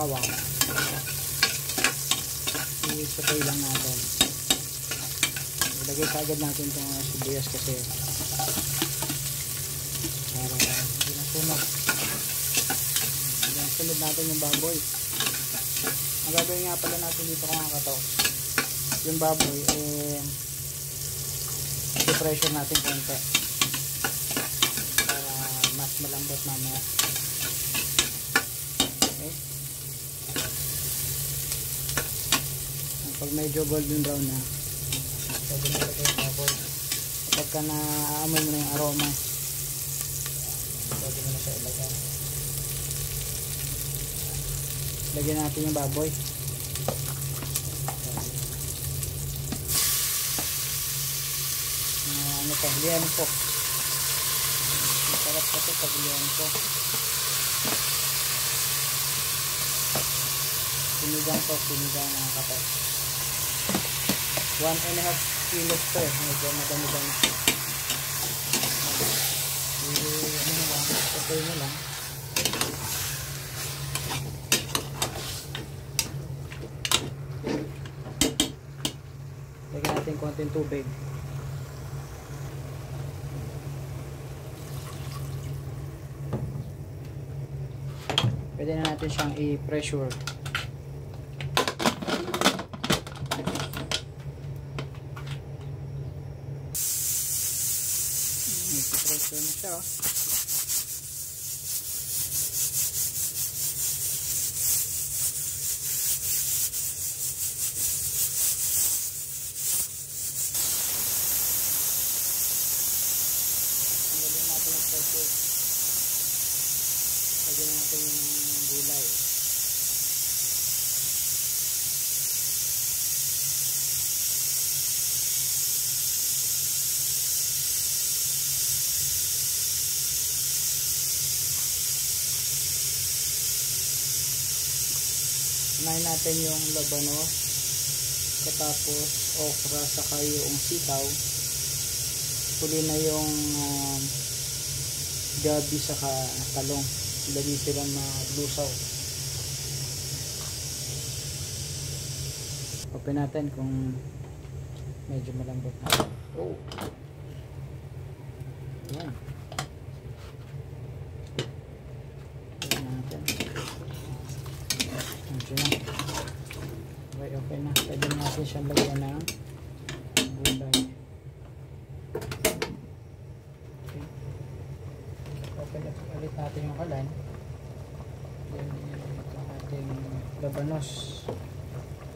bawang. I-sautay lang natin. Ilagay agad natin itong sibuyas kasi para hindi na sunog. Sunod natin yung baboy. Ang gagawin nga pala natin dito mga katoks, yung baboy i-pressure natin konti para mas malambot mamaya. Okay, pag medyo golden brown na, pwede na ilagay yung baboy. Kapag ka naaamoy mo na yung aroma, pwede mo na siya ilagay. Lagyan natin yung baboy. Ano to? Liempo. Masarap kasi pag liempo. Sinigang to, sinigang mga kapos. 1.5 kilos to eh. Medyo madami-dami. Ano na lang, patay mo lang. Lagyan natin konting tubig. Pwede na natin siyang i-pressure. I-pressure na siya. Lagyan natin yung gulay. Unahin natin yung labanos, katapos okra, saka yung sitaw. Huli na yung gabi saka talong. Lagi silang maglusaw. Open natin kung medyo malambot na. Oh. Ayan. Open natin. Medyo na. Okay, okay na. Pwede natin siyang lagyan ng gulay. Ulit natin yung kalan. Then yung ating labanos,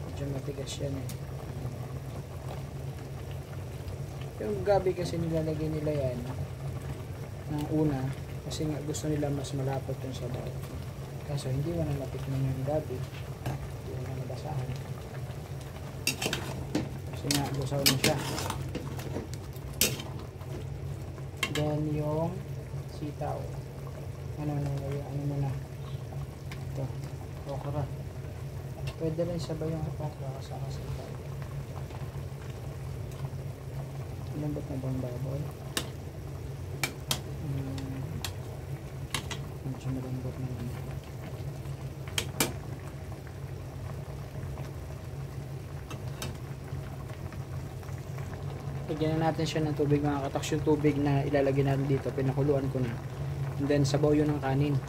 medyo matigas yan eh. Yung gabi kasi nilalagay nila yan ng una kasi nga gusto nila mas malapot yung sabaw. Kaso hindi mo na natikman yung gabi, hindi mo na nabasahan kasi nga lusaw na siya. Then yung sitaw, ano mo na ito, okra. Pwede rin sabay yung okra kasama sa sitaw. Lambot na bang baboy? Medyo malambot na yun. Lagyan na natin siya ng tubig mga katoks. Yung tubig na ilalagay natin dito, pinakuluan ko na. And then sabaw yun ng kanin.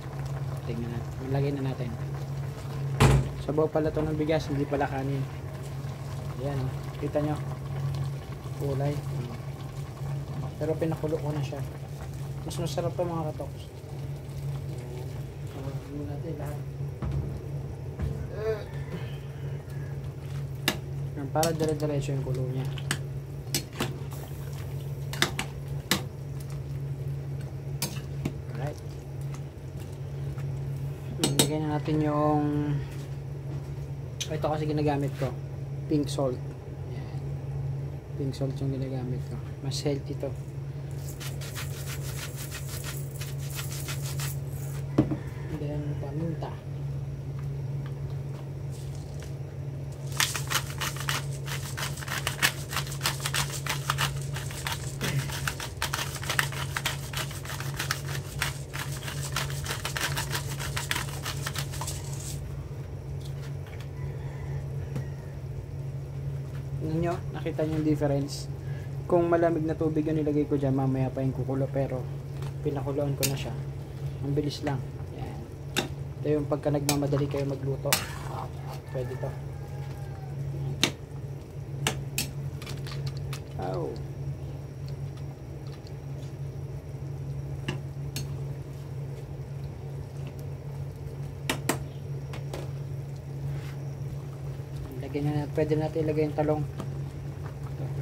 Tingnan natin. Ilagay na natin. Sabaw pala to ng bigas, hindi pala kanin. Ayan, kita nyo. Kulay. Pero pinakulo ko na siya. Mas masarap pa mga katoks. Sabaw natin lahat. Para dire-diretso yung kulo niya. Lagyan na natin yung ito kasi ginagamit ko, pink salt. Ayan. Pink salt yung ginagamit ko, mas healthy to. And then paminta. ninyo, nakita nyo yung difference. Kung malamig na tubig yung nilagay ko dyan, mamaya pa yung kukulo, pero pinakuluan ko na siya. Ang bilis lang. Yan. Ito yung pagka nagmamadali kayo magluto, pwede to. Oh. Lagyan na, pwede natin ilagay yung talong.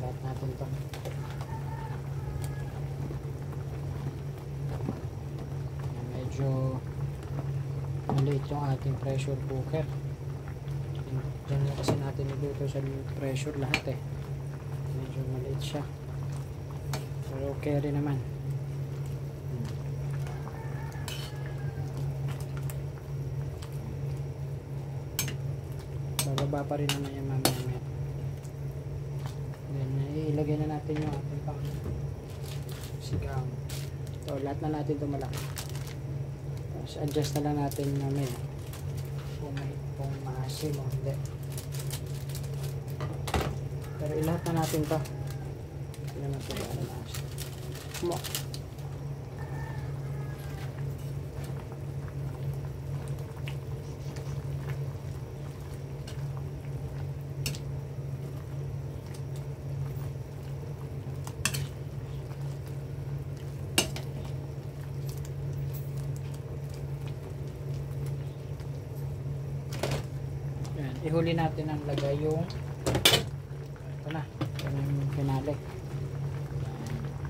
Lahat natin to. Medyo maliit yung ating pressure cooker. Diyan na kasi natin niluto sa pressure lahat eh. Medyo maliit siya. Pero okay rin naman. Bababa pa rin naman yung mamaya. Then ilagay na natin yung ating pang sigang. So lahat na natin ito malaki. Tapos adjust na lang natin mamaya kung maasim o hindi. Pero ilahat na natin ito. Tignan natin kung ano maasim. Ihuli natin ang lagay yung ito na, yung finale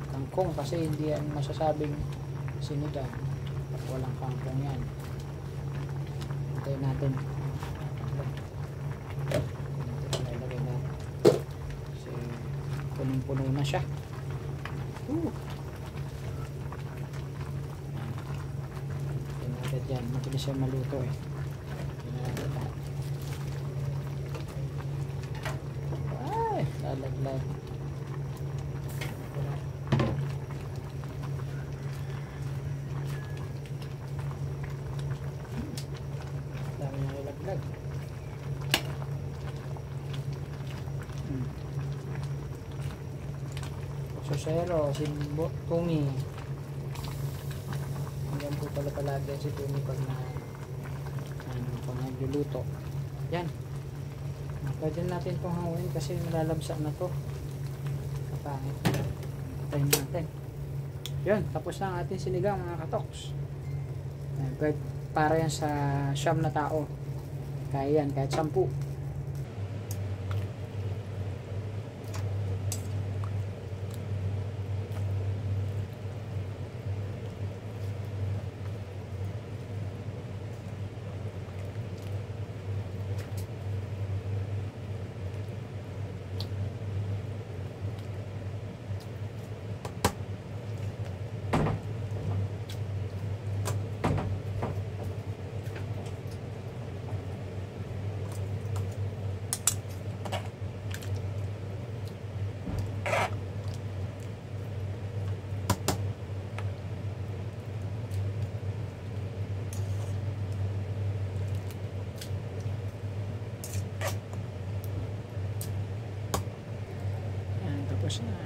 kangkong, kasi hindi yan masasabing sinigang at walang kangkong yan. Hintayin natin ilagay natin kasi punong-puno na siya. Hintayin natin yan, mabilis siya maluto eh. Lalaglag. Dami na lalaglag. Sosero, si Tumi. Hanggang po pala palagi si Tumi pag nagluluto. Yan. Pwede natin itong hangin kasi nalalabsa na to. Kapangit. Patayin natin. Yun, tapos na ang ating sinigang mga katoks. Para yan sa siyam na tao. Kaya yan, kahit 10. Tapos na.